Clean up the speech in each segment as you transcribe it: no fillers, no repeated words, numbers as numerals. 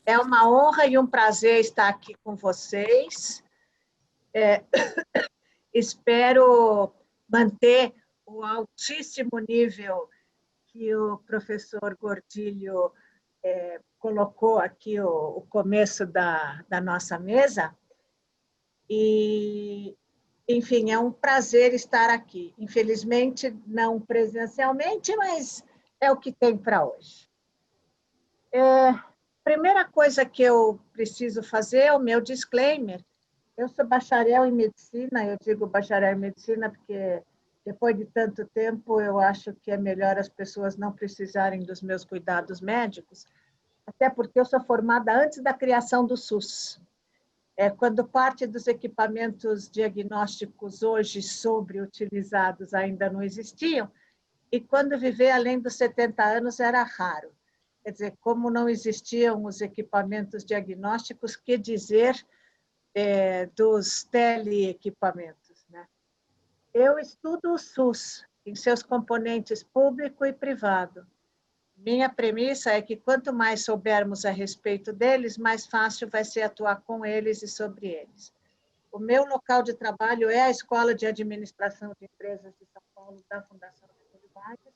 É uma honra e um prazer estar aqui com vocês. Espero manter o altíssimo nível que o professor Gordilho colocou aqui o começo da nossa mesa. E, enfim, é um prazer estar aqui. Infelizmente, não presencialmente, mas é o que tem para hoje. Primeira coisa que eu preciso fazer é o meu disclaimer. Eu sou bacharel em medicina, eu digo bacharel em medicina porque depois de tanto tempo eu acho que é melhor as pessoas não precisarem dos meus cuidados médicos, até porque eu sou formada antes da criação do SUS. Quando parte dos equipamentos diagnósticos hoje sobreutilizados ainda não existiam, e quando viver além dos 70 anos era raro. Quer dizer, como não existiam os equipamentos diagnósticos, que dizer dos teleequipamentos, né? Eu estudo o SUS, em seus componentes público e privado. Minha premissa é que quanto mais soubermos a respeito deles, mais fácil vai ser atuar com eles e sobre eles. O meu local de trabalho é a Escola de Administração de Empresas de São Paulo, da Fundação Getúlio Vargas.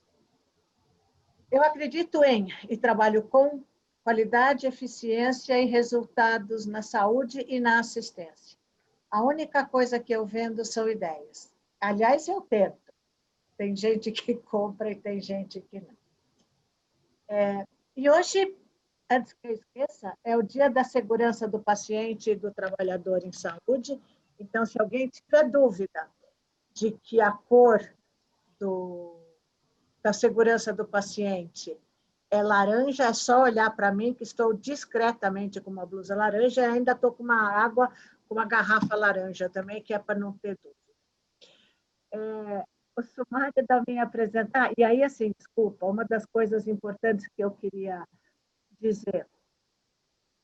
Eu acredito em e trabalho com qualidade, eficiência e resultados na saúde e na assistência. A única coisa que eu vendo são ideias. Aliás, eu tento. Tem gente que compra e tem gente que não. E hoje, antes que eu esqueça, é o Dia da Segurança do Paciente e do Trabalhador em Saúde. Então, se alguém tiver dúvida de que a cor da segurança do paciente é laranja, é só olhar para mim, que estou discretamente com uma blusa laranja e ainda estou com uma água, com uma garrafa laranja também, que é para não ter dúvida. O sumário da minha apresentação... E aí, assim, desculpa, uma das coisas importantes que eu queria dizer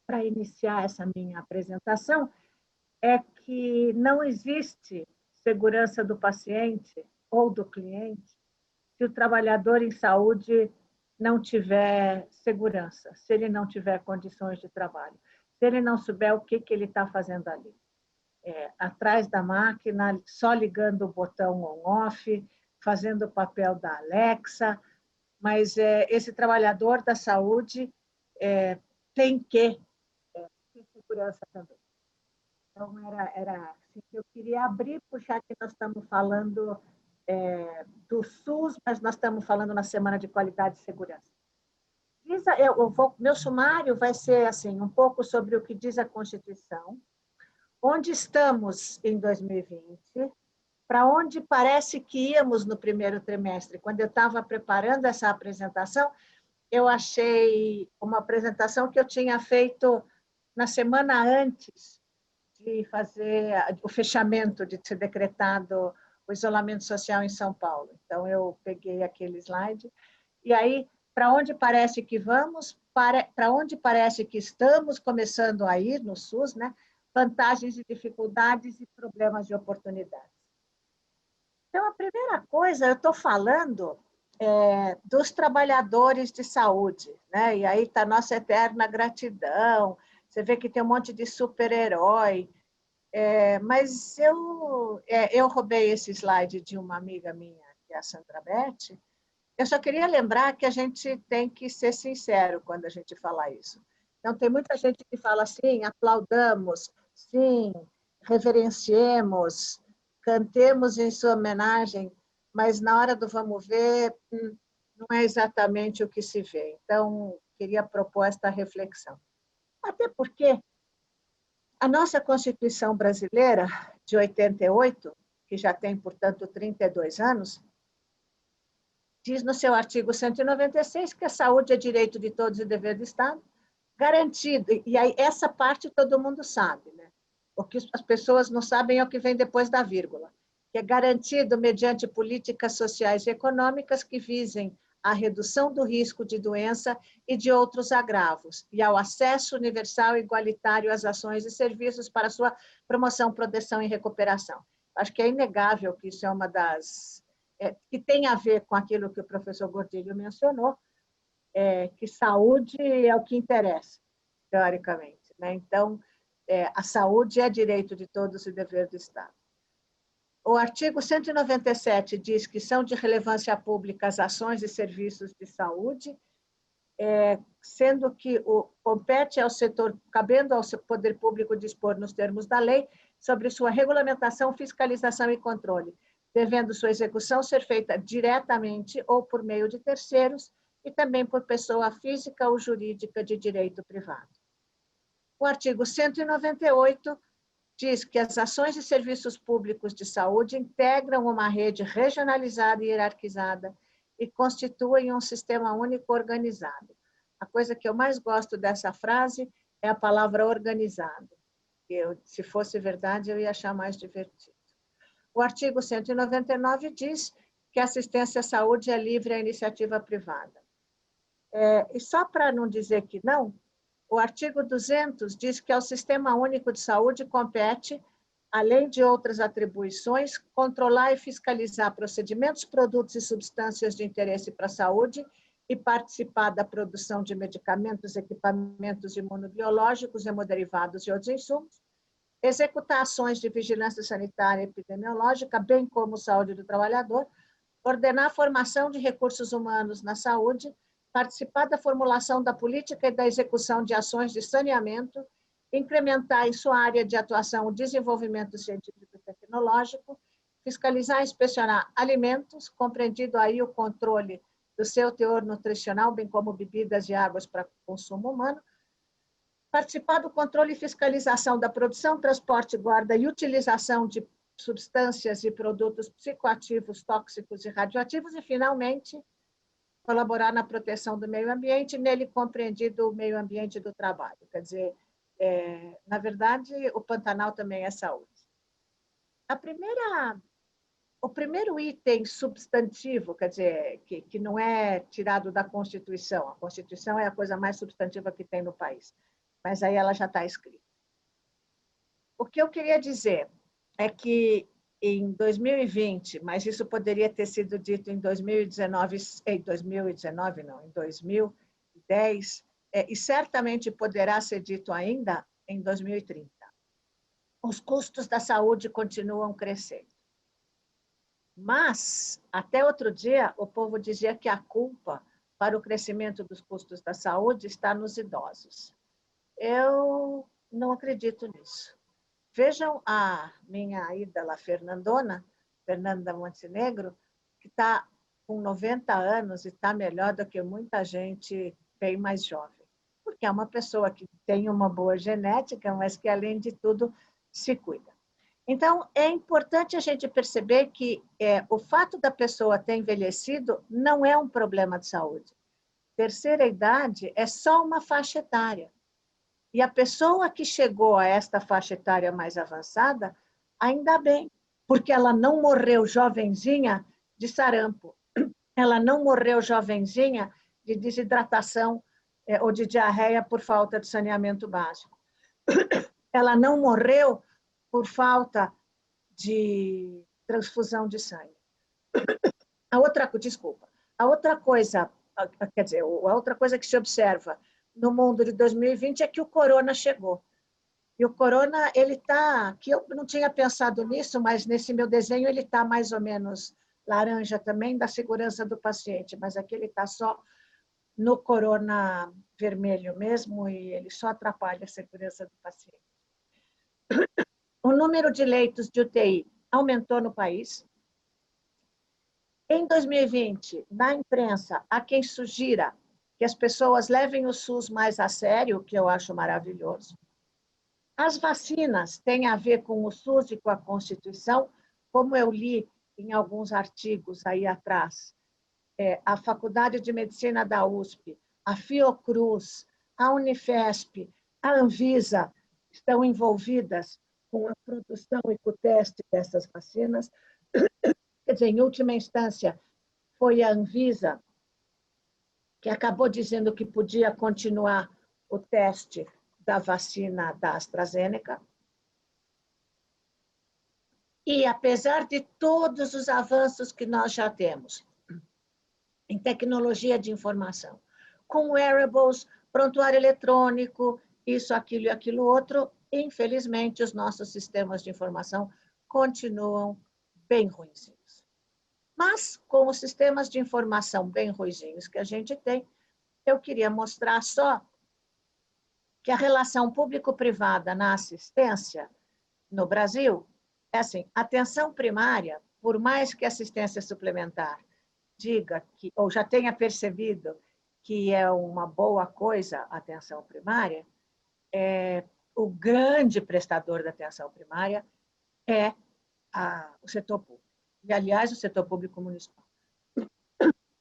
para iniciar essa minha apresentação é que não existe segurança do paciente ou do cliente se o trabalhador em saúde não tiver segurança, se ele não tiver condições de trabalho, se ele não souber o que ele está fazendo ali. Atrás da máquina, só ligando o botão on-off, fazendo o papel da Alexa, mas esse trabalhador da saúde tem que ter segurança também. Então, era assim que eu queria abrir, puxar que nós estamos falando do SUS, mas nós estamos falando na Semana de Qualidade e Segurança. Meu sumário vai ser assim, um pouco sobre o que diz a Constituição, onde estamos em 2020, para onde parece que íamos no primeiro trimestre. Quando eu estava preparando essa apresentação, eu achei uma apresentação que eu tinha feito na semana antes de fazer o fechamento, de ser decretado o isolamento social em São Paulo. Então, eu peguei aquele slide. E aí, para onde parece que vamos, para onde parece que estamos começando a ir no SUS, né? Vantagens e dificuldades e problemas de oportunidades. Então, a primeira coisa, eu estou falando dos trabalhadores de saúde, né? E aí está a nossa eterna gratidão. Você vê que tem um monte de super-herói. Mas eu roubei esse slide de uma amiga minha, que é a Sandra Betti. Eu só queria lembrar que a gente tem que ser sincero quando a gente fala isso. Então, tem muita gente que fala assim, aplaudamos, sim, reverenciemos, cantemos em sua homenagem, mas na hora do vamos ver, não é exatamente o que se vê. Então, queria propor esta reflexão. Até porque a nossa Constituição brasileira, de 88, que já tem, portanto, 32 anos, diz no seu artigo 196 que a saúde é direito de todos e dever do Estado, garantido. E aí, essa parte todo mundo sabe, né? O que as pessoas não sabem é o que vem depois da vírgula, que é garantido mediante políticas sociais e econômicas que visem a redução do risco de doença e de outros agravos, e ao acesso universal e igualitário às ações e serviços para sua promoção, proteção e recuperação. Acho que é inegável que isso é uma das... que tem a ver com aquilo que o professor Gordilho mencionou, que saúde é o que interessa. teoricamente, né? Então, a saúde é direito de todos e dever do Estado. O artigo 197 diz que são de relevância pública as ações e serviços de saúde, sendo que compete ao setor, cabendo ao poder público dispor nos termos da lei sobre sua regulamentação, fiscalização e controle, devendo sua execução ser feita diretamente ou por meio de terceiros e também por pessoa física ou jurídica de direito privado. O artigo 198 diz que as ações e serviços públicos de saúde integram uma rede regionalizada e hierarquizada e constituem um sistema único organizado. A coisa que eu mais gosto dessa frase é a palavra organizado. Se fosse verdade, eu ia achar mais divertido. O artigo 199 diz que a assistência à saúde é livre à iniciativa privada. E só para não dizer que não, o artigo 200 diz que ao Sistema Único de Saúde compete, além de outras atribuições, controlar e fiscalizar procedimentos, produtos e substâncias de interesse para a saúde e participar da produção de medicamentos, equipamentos imunobiológicos, hemoderivados e outros insumos, executar ações de vigilância sanitária e epidemiológica, bem como saúde do trabalhador, ordenar a formação de recursos humanos na saúde, participar da formulação da política e da execução de ações de saneamento, incrementar em sua área de atuação o desenvolvimento científico e tecnológico, fiscalizar e inspecionar alimentos, compreendido aí o controle do seu teor nutricional, bem como bebidas e águas para consumo humano, participar do controle e fiscalização da produção, transporte, guarda e utilização de substâncias e produtos psicoativos, tóxicos e radioativos, e, finalmente, colaborar na proteção do meio ambiente, nele compreendido o meio ambiente do trabalho. Quer dizer, na verdade, o Pantanal também é saúde. O primeiro item substantivo, quer dizer, que não é tirado da Constituição, a Constituição é a coisa mais substantiva que tem no país, mas aí ela já está escrita. O que eu queria dizer é que em 2020, mas isso poderia ter sido dito em 2019, em 2010, e certamente poderá ser dito ainda em 2030. Os custos da saúde continuam crescendo. Mas, até outro dia, o povo dizia que a culpa para o crescimento dos custos da saúde está nos idosos. Eu não acredito nisso. Vejam a minha ídola Fernanda Montenegro, que está com 90 anos e está melhor do que muita gente bem mais jovem, porque é uma pessoa que tem uma boa genética, mas que, além de tudo, se cuida. Então, é importante a gente perceber que o fato da pessoa ter envelhecido não é um problema de saúde. Terceira idade é só uma faixa etária. E a pessoa que chegou a esta faixa etária mais avançada, ainda bem, porque ela não morreu jovenzinha de sarampo, ela não morreu jovenzinha de desidratação ou de diarreia por falta de saneamento básico. Ela não morreu por falta de transfusão de sangue. A outra coisa, quer dizer, a outra coisa que se observa no mundo de 2020 é que o corona chegou. E o corona, ele está, que eu não tinha pensado nisso, mas nesse meu desenho ele está mais ou menos laranja também, da segurança do paciente, mas aqui ele está só no corona vermelho mesmo, e ele só atrapalha a segurança do paciente. O número de leitos de UTI aumentou no país. Em 2020, na imprensa, há quem sugira que as pessoas levem o SUS mais a sério, o que eu acho maravilhoso. As vacinas têm a ver com o SUS e com a Constituição, como eu li em alguns artigos aí atrás. A Faculdade de Medicina da USP, a Fiocruz, a Unifesp, a Anvisa estão envolvidas com a produção e com o teste dessas vacinas. Quer dizer, em última instância, foi a Anvisa que acabou dizendo que podia continuar o teste da vacina da AstraZeneca. E, apesar de todos os avanços que nós já temos em tecnologia de informação, com wearables, prontuário eletrônico, isso, aquilo e aquilo outro. Infelizmente, os nossos sistemas de informação continuam bem ruinzinhos. Mas, com os sistemas de informação bem ruinzinhos que a gente tem, eu queria mostrar só que a relação público-privada na assistência no Brasil é assim: atenção primária, por mais que a assistência suplementar diga que, ou já tenha percebido que é uma boa coisa a atenção primária, o grande prestador da atenção primária é o setor público. E, aliás, o setor público municipal.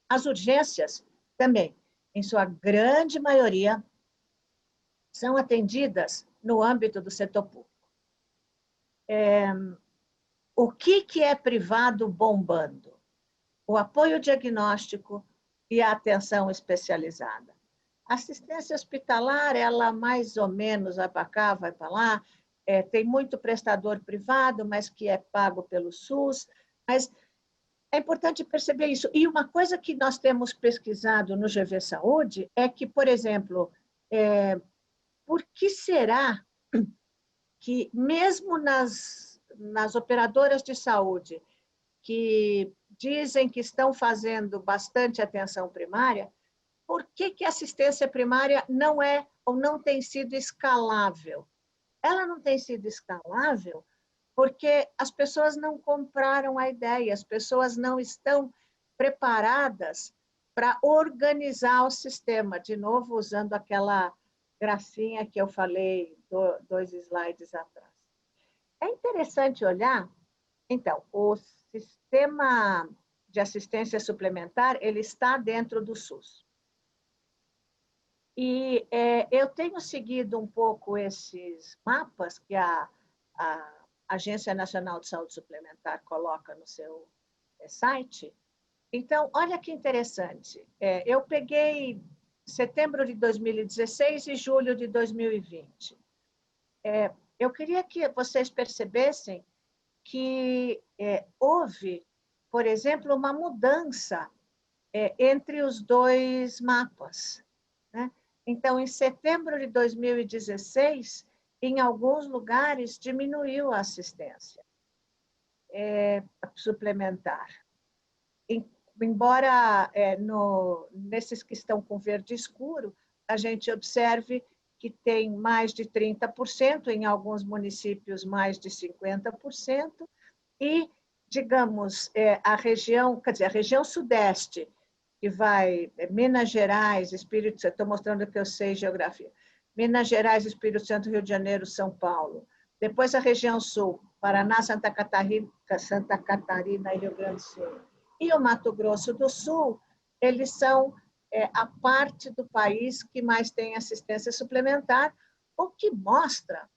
As urgências também, em sua grande maioria, são atendidas no âmbito do setor público. O que é privado bombando? O apoio diagnóstico e a atenção especializada. A assistência hospitalar, ela mais ou menos vai para cá, vai para lá, tem muito prestador privado, mas que é pago pelo SUS, mas é importante perceber isso. E uma coisa que nós temos pesquisado no GV Saúde é que, por exemplo, por que será que mesmo nas operadoras de saúde que dizem que estão fazendo bastante atenção primária, por que a assistência primária não é ou não tem sido escalável? Ela não tem sido escalável porque as pessoas não compraram a ideia, as pessoas não estão preparadas para organizar o sistema, de novo usando aquela gracinha que eu falei 2 slides atrás. É interessante olhar, então, o sistema de assistência suplementar, ele está dentro do SUS. E eu tenho seguido um pouco esses mapas que a Agência Nacional de Saúde Suplementar coloca no seu site. Então, olha que interessante. Eu peguei setembro de 2016 e julho de 2020. Eu queria que vocês percebessem que houve, por exemplo, uma mudança entre os 2 mapas, né? Então, em setembro de 2016, em alguns lugares, diminuiu a assistência suplementar. Embora nesses que estão com verde escuro, a gente observe que tem mais de 30%, em alguns municípios mais de 50%, e, digamos, a região sudeste, que vai Minas Gerais, Espírito Santo, estou mostrando que eu sei geografia, Minas Gerais, Espírito Santo, Rio de Janeiro, São Paulo. Depois a região sul, Paraná, Santa Catarina e Rio Grande do Sul. E o Mato Grosso do Sul, eles são a parte do país que mais tem assistência suplementar, o que mostra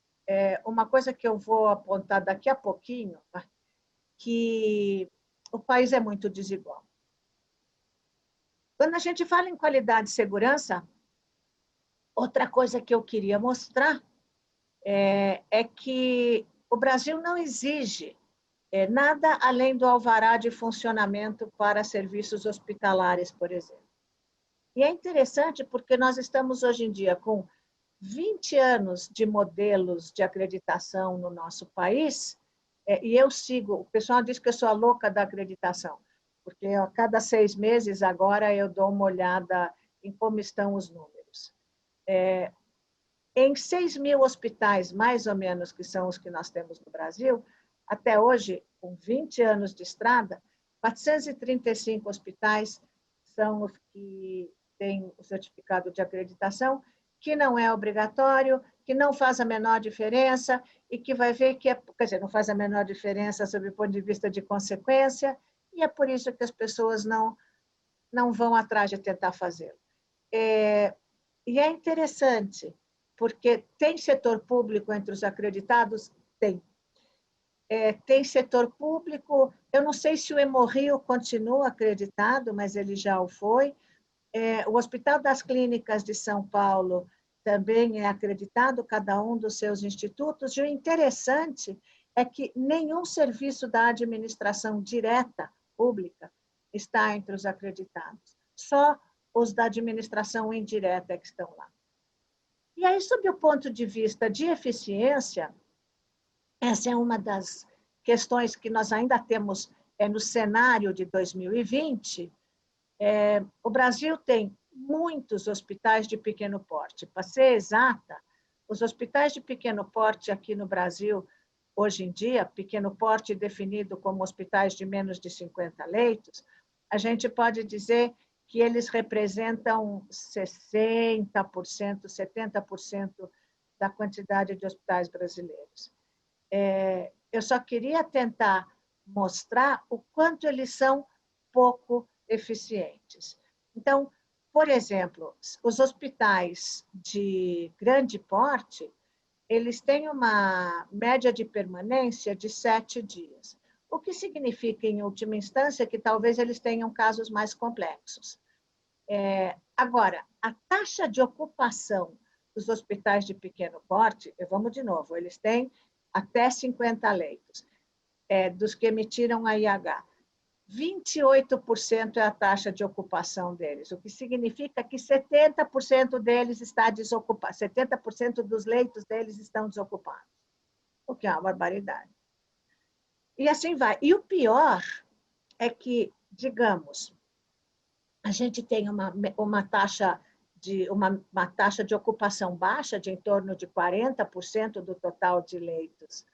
uma coisa que eu vou apontar daqui a pouquinho, que o país é muito desigual. Quando a gente fala em qualidade e segurança, outra coisa que eu queria mostrar é que o Brasil não exige nada além do alvará de funcionamento para serviços hospitalares, por exemplo. E é interessante porque nós estamos hoje em dia com 20 anos de modelos de acreditação no nosso país, e eu sigo, o pessoal diz que eu sou a louca da acreditação, porque a cada 6 meses agora eu dou uma olhada em como estão os números. Em 6.000 hospitais, mais ou menos, que são os que nós temos no Brasil, até hoje, com 20 anos de estrada, 435 hospitais são os que têm o certificado de acreditação, que não é obrigatório, que não faz a menor diferença e que vai ver que, quer dizer, não faz a menor diferença sob o ponto de vista de consequência, e é por isso que as pessoas não vão atrás de tentar fazê-lo. E é interessante, porque tem setor público entre os acreditados? Tem. Tem setor público, eu não sei se o Hemorrio continua acreditado, mas ele já o foi. O Hospital das Clínicas de São Paulo também é acreditado, cada um dos seus institutos, e o interessante é que nenhum serviço da administração direta, pública, está entre os acreditados. Só os da administração indireta que estão lá. E aí, sob o ponto de vista de eficiência, essa é uma das questões que nós ainda temos no cenário de 2020. O Brasil tem muitos hospitais de pequeno porte. Para ser exata, os hospitais de pequeno porte aqui no Brasil, hoje em dia, pequeno porte definido como hospitais de menos de 50 leitos, a gente pode dizer que eles representam 60%, 70% da quantidade de hospitais brasileiros. Eu só queria tentar mostrar o quanto eles são pouco eficientes. Então, por exemplo, os hospitais de grande porte, eles têm uma média de permanência de 7 dias, o que significa, em última instância, que talvez eles tenham casos mais complexos. Agora, a taxa de ocupação dos hospitais de pequeno porte, vamos de novo, eles têm até 50 leitos, dos que emitiram a IH. 28% é a taxa de ocupação deles, o que significa que 70% deles está desocupado, 70% dos leitos deles estão desocupados, o que é uma barbaridade. E assim vai. E o pior é que, digamos, a gente tem uma taxa de ocupação baixa, de em torno de 40% do total de leitos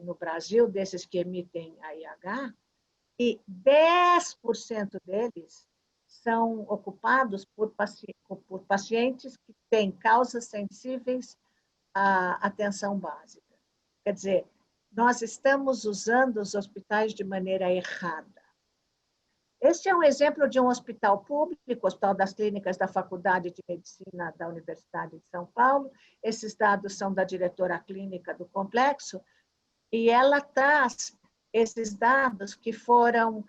no Brasil, desses que emitem a IH, e 10% deles são ocupados por pacientes que têm causas sensíveis à atenção básica. Quer dizer, nós estamos usando os hospitais de maneira errada. Este é um exemplo de um hospital público, o Hospital das Clínicas da Faculdade de Medicina da Universidade de São Paulo. Esses dados são da diretora clínica do complexo, e ela traz esses dados que foram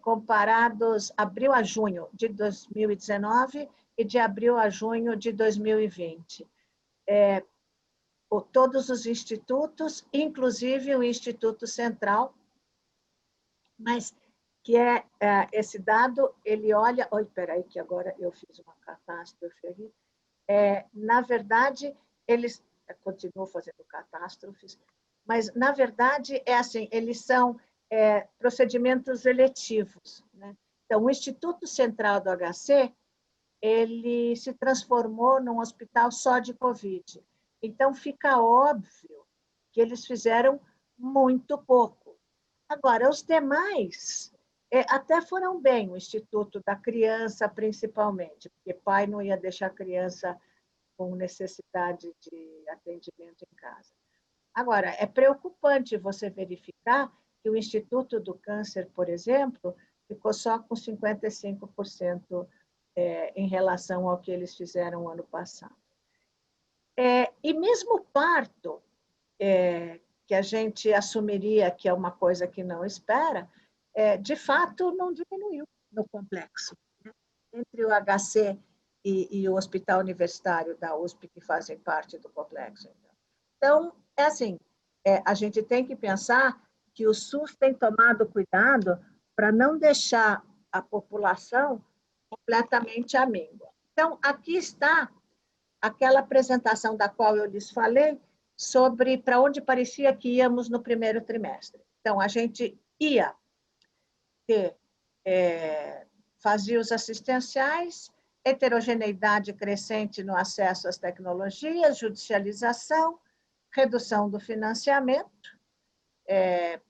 comparados abril a junho de 2019 e de abril a junho de 2020. Todos os institutos, inclusive o Instituto Central, mas que esse dado, ele olha... Oi, peraí, que agora eu fiz uma catástrofe aqui. Na verdade, eles continuam fazendo catástrofes, mas, na verdade, assim, eles são procedimentos eletivos, né? Então, o Instituto Central do HC, ele se transformou num hospital só de Covid. Então, fica óbvio que eles fizeram muito pouco. Agora, os demais até foram bem, o Instituto da Criança, principalmente, porque pai não ia deixar a criança com necessidade de atendimento em casa. Agora, é preocupante você verificar que o Instituto do Câncer, por exemplo, ficou só com 55% em relação ao que eles fizeram ano passado. E mesmo o parto, que a gente assumiria que é uma coisa que não espera, de fato não diminuiu no complexo, né? Entre o HC e o Hospital Universitário da USP, que fazem parte do complexo. Então, assim, a gente tem que pensar que o SUS tem tomado cuidado para não deixar a população completamente amíngua. Então, aqui está aquela apresentação da qual eu lhes falei sobre para onde parecia que íamos no primeiro trimestre. Então, a gente ia ter vazios assistenciais, heterogeneidade crescente no acesso às tecnologias, judicialização, redução do financiamento.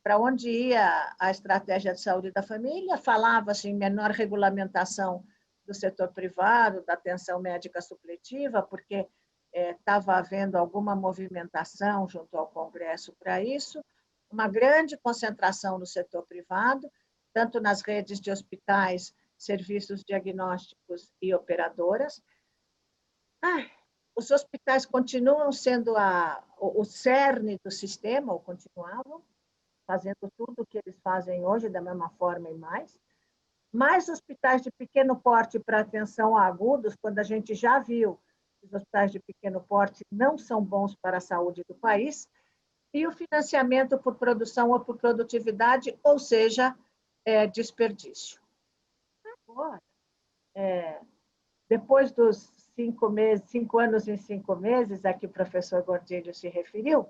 Para onde ia a estratégia de saúde da família? Falava-se em menor regulamentação do setor privado, da atenção médica supletiva, porque estava havendo alguma movimentação junto ao Congresso para isso, uma grande concentração no setor privado, tanto nas redes de hospitais, serviços diagnósticos e operadoras. Os hospitais continuam sendo o cerne do sistema, ou continuavam, fazendo tudo o que eles fazem hoje, da mesma forma e mais hospitais de pequeno porte para atenção a agudos, quando a gente já viu que os hospitais de pequeno porte não são bons para a saúde do país, e o financiamento por produção ou por produtividade, ou seja, desperdício. Agora, depois dos 5 meses, 5 anos em 5 meses, a que o professor Gordilho se referiu,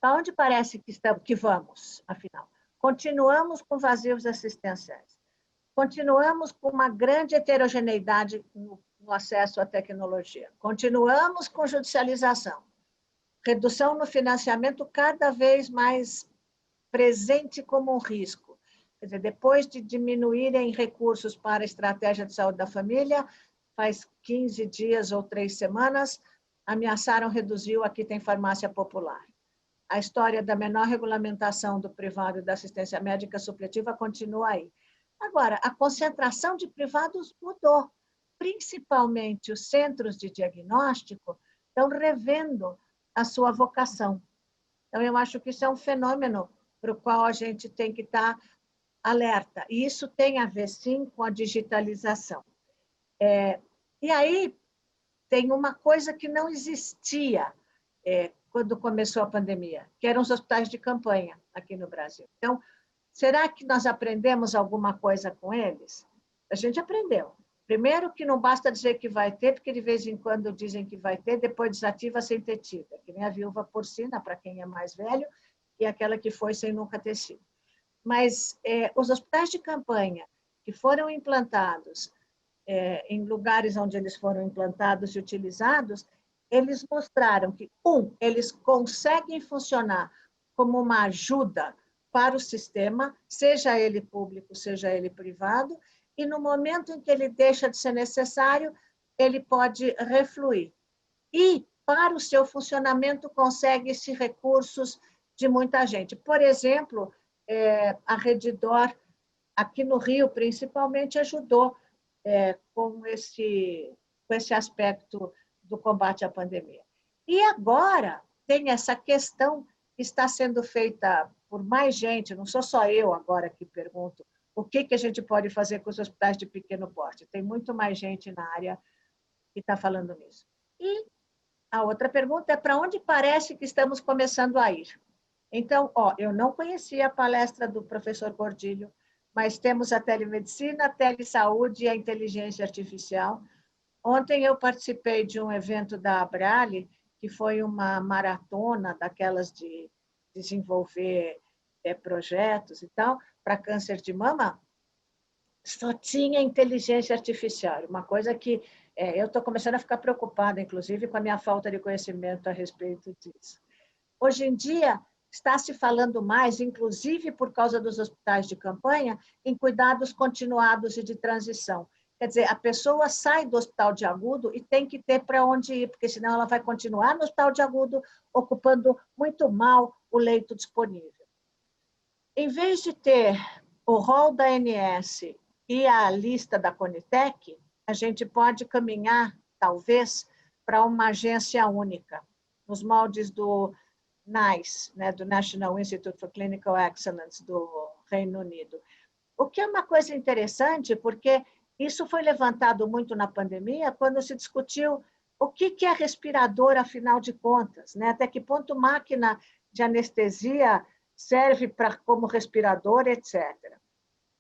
aonde parece que vamos, afinal? Continuamos com vazios assistenciais. Continuamos com uma grande heterogeneidade no acesso à tecnologia. Continuamos com judicialização. Redução no financiamento cada vez mais presente como um risco. Quer dizer, depois de diminuírem recursos para a estratégia de saúde da família, faz 15 dias ou 3 semanas, ameaçaram reduzir o Aqui Tem Farmácia Popular. A história da menor regulamentação do privado e da assistência médica supletiva continua aí. Agora, a concentração de privados mudou. Principalmente os centros de diagnóstico estão revendo a sua vocação. Então, eu acho que isso é um fenômeno para o qual a gente tem que estar alerta. E isso tem a ver, sim, com a digitalização. E aí, tem uma coisa que não existia quando começou a pandemia, que eram os hospitais de campanha aqui no Brasil. Então, será que nós aprendemos alguma coisa com eles? A gente aprendeu. Primeiro, que não basta dizer que vai ter, porque de vez em quando dizem que vai ter, depois desativa sem ter tido. Que nem a viúva porcina, para quem é mais velho, e aquela que foi sem nunca ter sido. Mas os hospitais de campanha que foram implantados em lugares onde eles foram implantados e utilizados, eles mostraram que, eles conseguem funcionar como uma ajuda para o sistema, seja ele público, seja ele privado, e no momento em que ele deixa de ser necessário, ele pode refluir. E, para o seu funcionamento, consegue-se recursos de muita gente. Por exemplo, a Redditor, aqui no Rio, principalmente, ajudou com esse aspecto do combate à pandemia. E agora tem essa questão que está sendo feita por mais gente, não sou só eu agora que pergunto o que a gente pode fazer com os hospitais de pequeno porte. Tem muito mais gente na área que está falando nisso. E a outra pergunta é para onde parece que estamos começando a ir. Então, eu não conhecia a palestra do professor Gordilho, mas temos a telemedicina, a telesaúde e a inteligência artificial. Ontem eu participei de um evento da Abrale, que foi uma maratona daquelas de desenvolver projetos e tal, para câncer de mama, só tinha inteligência artificial, uma coisa que eu estou começando a ficar preocupada, inclusive, com a minha falta de conhecimento a respeito disso. Hoje em dia, está se falando mais, inclusive por causa dos hospitais de campanha, em cuidados continuados e de transição. Quer dizer, a pessoa sai do hospital de agudo e tem que ter para onde ir, porque senão ela vai continuar no hospital de agudo, ocupando muito mal o leito disponível. Em vez de ter o rol da ANS e a lista da Conitec, a gente pode caminhar, talvez, para uma agência única, nos moldes do NICE, né, do National Institute for Clinical Excellence do Reino Unido. O que é uma coisa interessante, porque isso foi levantado muito na pandemia, quando se discutiu o que é respirador, afinal de contas, né? Até que ponto máquina de anestesia serve como respirador, etc.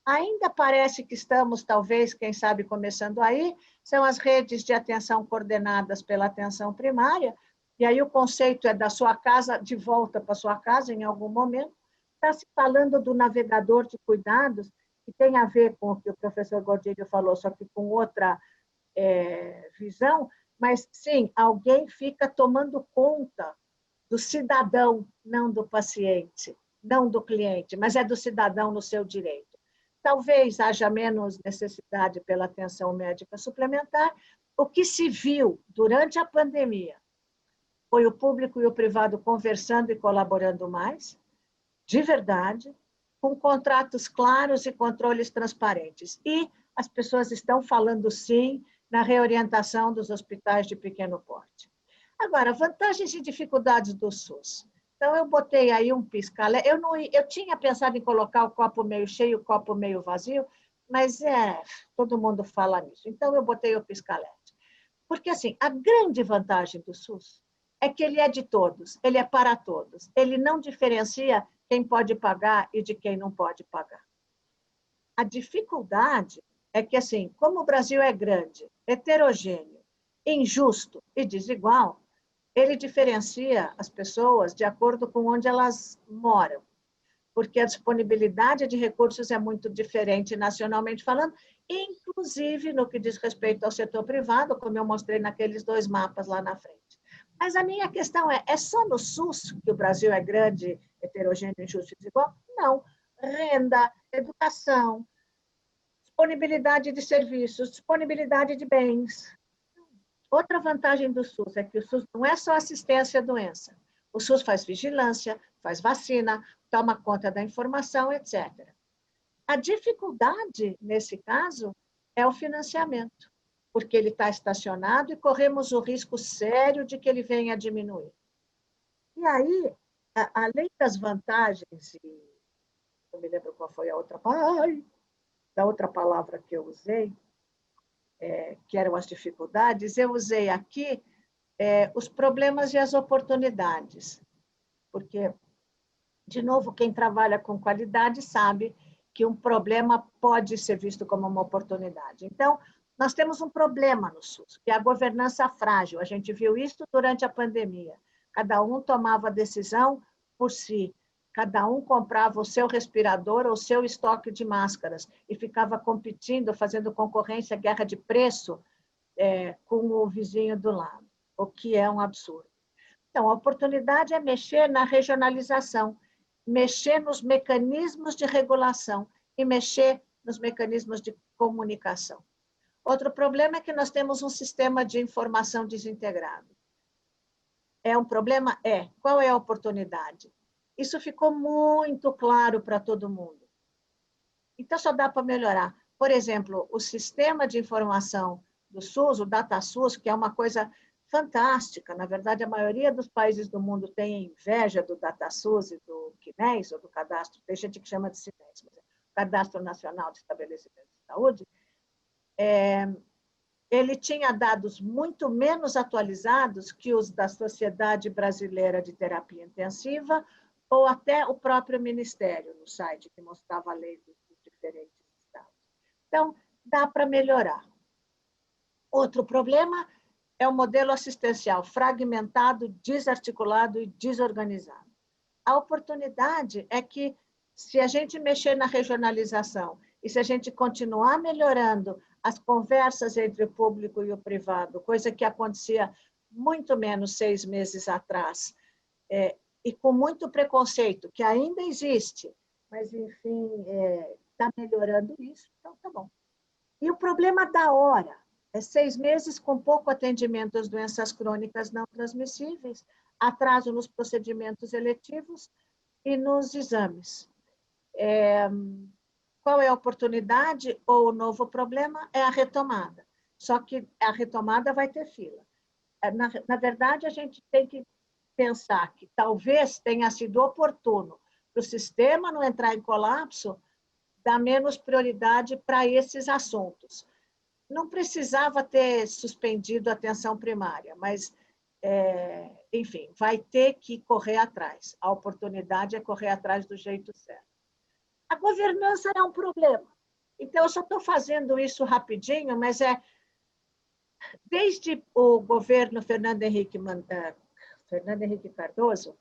Ainda parece que estamos, talvez, quem sabe, começando aí, são as redes de atenção coordenadas pela atenção primária, e aí o conceito é da sua casa, de volta para sua casa, em algum momento. Está se falando do navegador de cuidados, que tem a ver com o que o professor Gordilho falou, só que com outra visão, mas, sim, alguém fica tomando conta do cidadão, não do paciente, não do cliente, mas é do cidadão no seu direito. Talvez haja menos necessidade pela atenção médica suplementar. O que se viu durante a pandemia foi o público e o privado conversando e colaborando mais, de verdade, com contratos claros e controles transparentes. E as pessoas estão falando, sim, na reorientação dos hospitais de pequeno porte. Agora, vantagens e dificuldades do SUS. Então, eu botei aí um pisca-alerta. Eu tinha pensado em colocar o copo meio cheio, o copo meio vazio, mas todo mundo fala nisso. Então, eu botei o pisca-alerta. Porque, assim, a grande vantagem do SUS é que ele é de todos, ele é para todos. Ele não diferencia quem pode pagar e de quem não pode pagar. A dificuldade é que, assim, como o Brasil é grande, heterogêneo, injusto e desigual, ele diferencia as pessoas de acordo com onde elas moram, porque a disponibilidade de recursos é muito diferente nacionalmente falando, inclusive no que diz respeito ao setor privado, como eu mostrei naqueles 2 mapas lá na frente. Mas a minha questão é só no SUS que o Brasil é grande, heterogêneo, injusto e desigual? Não. Renda, educação, disponibilidade de serviços, disponibilidade de bens. Outra vantagem do SUS é que o SUS não é só assistência à doença. O SUS faz vigilância, faz vacina, toma conta da informação, etc. A dificuldade, nesse caso, é o financiamento, porque ele está estacionado e corremos o risco sério de que ele venha a diminuir. E aí, além das vantagens, não me lembro qual foi a outra, da outra palavra que eu usei, que eram as dificuldades, eu usei aqui os problemas e as oportunidades, porque, de novo, quem trabalha com qualidade sabe que um problema pode ser visto como uma oportunidade. Então, nós temos um problema no SUS, que é a governança frágil. A gente viu isso durante a pandemia. Cada um tomava a decisão por si. Cada um comprava o seu respirador ou o seu estoque de máscaras e ficava competindo, fazendo concorrência, guerra de preço com o vizinho do lado, o que é um absurdo. Então, a oportunidade é mexer na regionalização, mexer nos mecanismos de regulação e mexer nos mecanismos de comunicação. Outro problema é que nós temos um sistema de informação desintegrado. É um problema? É. Qual é a oportunidade? Isso ficou muito claro para todo mundo. Então, só dá para melhorar. Por exemplo, o sistema de informação do SUS, o DataSUS, que é uma coisa fantástica. Na verdade, a maioria dos países do mundo tem inveja do DataSUS e do CNES, ou do cadastro, tem gente que chama de CNES, mas é o Cadastro Nacional de Estabelecimento de Saúde. Ele tinha dados muito menos atualizados que os da Sociedade Brasileira de Terapia Intensiva ou até o próprio Ministério, no site, que mostrava a lei dos diferentes estados. Então, dá para melhorar. Outro problema é o modelo assistencial fragmentado, desarticulado e desorganizado. A oportunidade é que, se a gente mexer na regionalização e se a gente continuar melhorando as conversas entre o público e o privado, coisa que acontecia muito menos 6 meses atrás, e com muito preconceito, que ainda existe, mas, enfim, está melhorando isso, então tá bom. E o problema da hora, 6 meses com pouco atendimento às doenças crônicas não transmissíveis, atraso nos procedimentos eletivos e nos exames. Qual é a oportunidade ou o novo problema? É a retomada. Só que a retomada vai ter fila. Na verdade, a gente tem que pensar que talvez tenha sido oportuno para o sistema não entrar em colapso, dar menos prioridade para esses assuntos. Não precisava ter suspendido a atenção primária, mas, enfim, vai ter que correr atrás. A oportunidade é correr atrás do jeito certo. A governança é um problema. Então, eu só estou fazendo isso rapidinho, mas desde o governo Fernando Henrique Cardoso,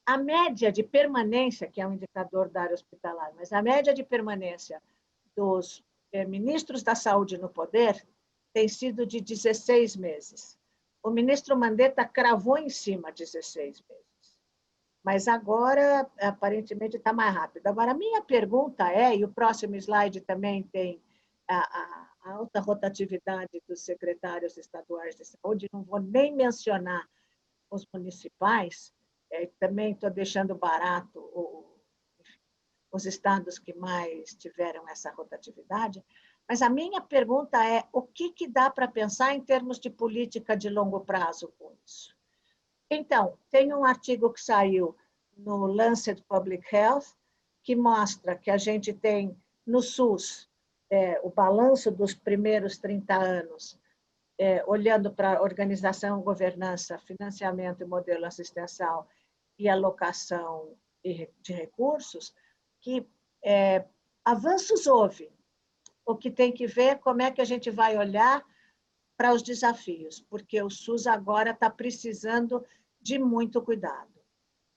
a média de permanência, que é um indicador da área hospitalar, mas a média de permanência dos ministros da saúde no poder tem sido de 16 meses. O ministro Mandetta cravou em cima 16 meses. Mas agora, aparentemente, está mais rápido. Agora, a minha pergunta e o próximo slide também tem a alta rotatividade dos secretários estaduais de saúde, não vou nem mencionar os municipais, também estou deixando barato os estados que mais tiveram essa rotatividade, mas a minha pergunta é: o que dá para pensar em termos de política de longo prazo com isso? Então, tem um artigo que saiu no Lancet Public Health, que mostra que a gente tem no SUS o balanço dos primeiros 30 anos, olhando para a organização, governança, financiamento e modelo assistencial e alocação de recursos, que avanços houve, o que tem que ver como é que a gente vai olhar para os desafios, porque o SUS agora está precisando de muito cuidado.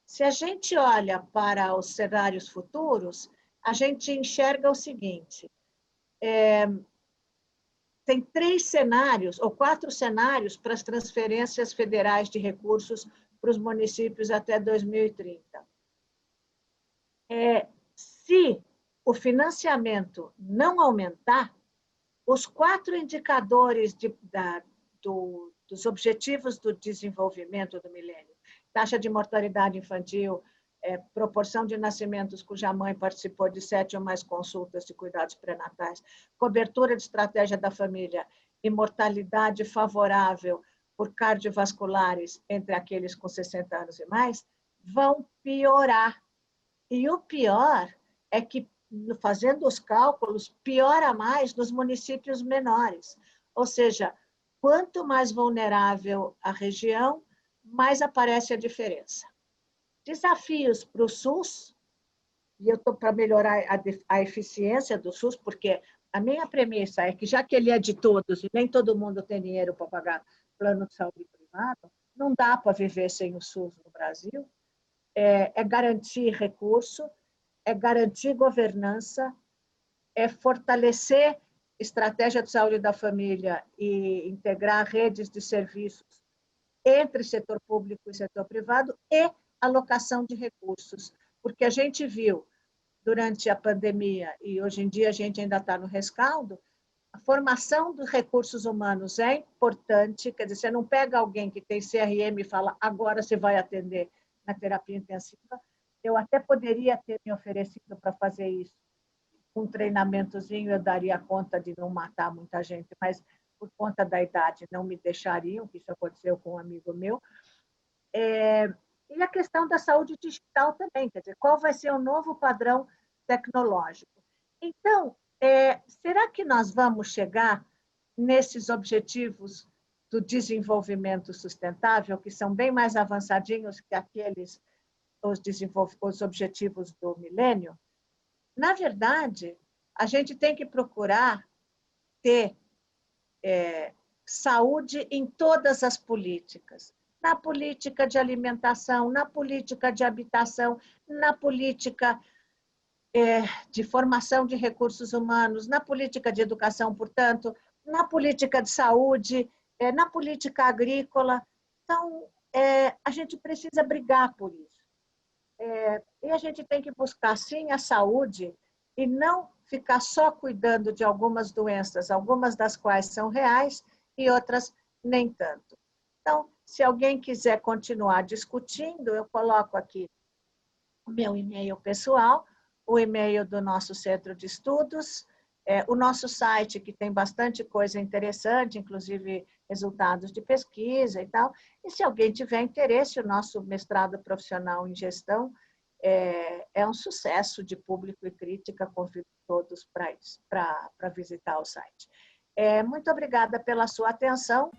Se a gente olha para os cenários futuros, a gente enxerga o seguinte: tem 3 cenários, ou 4 cenários, para as transferências federais de recursos para os municípios até 2030. Se o financiamento não aumentar, os 4 indicadores dos objetivos do desenvolvimento do milênio, taxa de mortalidade infantil, proporção de nascimentos cuja mãe participou de 7 ou mais consultas de cuidados pré-natais, cobertura de estratégia da família e mortalidade favorável por cardiovasculares entre aqueles com 60 anos e mais, vão piorar. E o pior é que, fazendo os cálculos, piora mais nos municípios menores. Ou seja, quanto mais vulnerável a região, mais aparece a diferença. Desafios para o SUS, e eu estou para melhorar a eficiência do SUS, porque a minha premissa é que, já que ele é de todos e nem todo mundo tem dinheiro para pagar plano de saúde privado, não dá para viver sem o SUS no Brasil. É garantir recurso, é garantir governança, é fortalecer estratégia de saúde da família e integrar redes de serviços entre setor público e setor privado e alocação de recursos, porque a gente viu durante a pandemia, e hoje em dia a gente ainda está no rescaldo, a formação dos recursos humanos é importante, quer dizer, você não pega alguém que tem CRM e fala, agora você vai atender na terapia intensiva. Eu até poderia ter me oferecido para fazer isso. Um treinamentozinho eu daria conta de não matar muita gente, mas por conta da idade não me deixariam, que isso aconteceu com um amigo meu. E a questão da saúde digital também, quer dizer, qual vai ser o novo padrão tecnológico? Então, será que nós vamos chegar nesses objetivos do desenvolvimento sustentável, que são bem mais avançadinhos que aqueles, os objetivos do milênio? Na verdade, a gente tem que procurar ter saúde em todas as políticas. Na política de alimentação, na política de habitação, na política de formação de recursos humanos, na política de educação, portanto, na política de saúde, na política agrícola. Então, a gente precisa brigar por isso. E a gente tem que buscar, sim, a saúde e não ficar só cuidando de algumas doenças, algumas das quais são reais e outras nem tanto. Então, se alguém quiser continuar discutindo, eu coloco aqui o meu e-mail pessoal, o e-mail do nosso centro de estudos, o nosso site, que tem bastante coisa interessante, inclusive resultados de pesquisa e tal. E se alguém tiver interesse, o nosso mestrado profissional em gestão é um sucesso de público e crítica, convido todos para visitar o site. Muito obrigada pela sua atenção.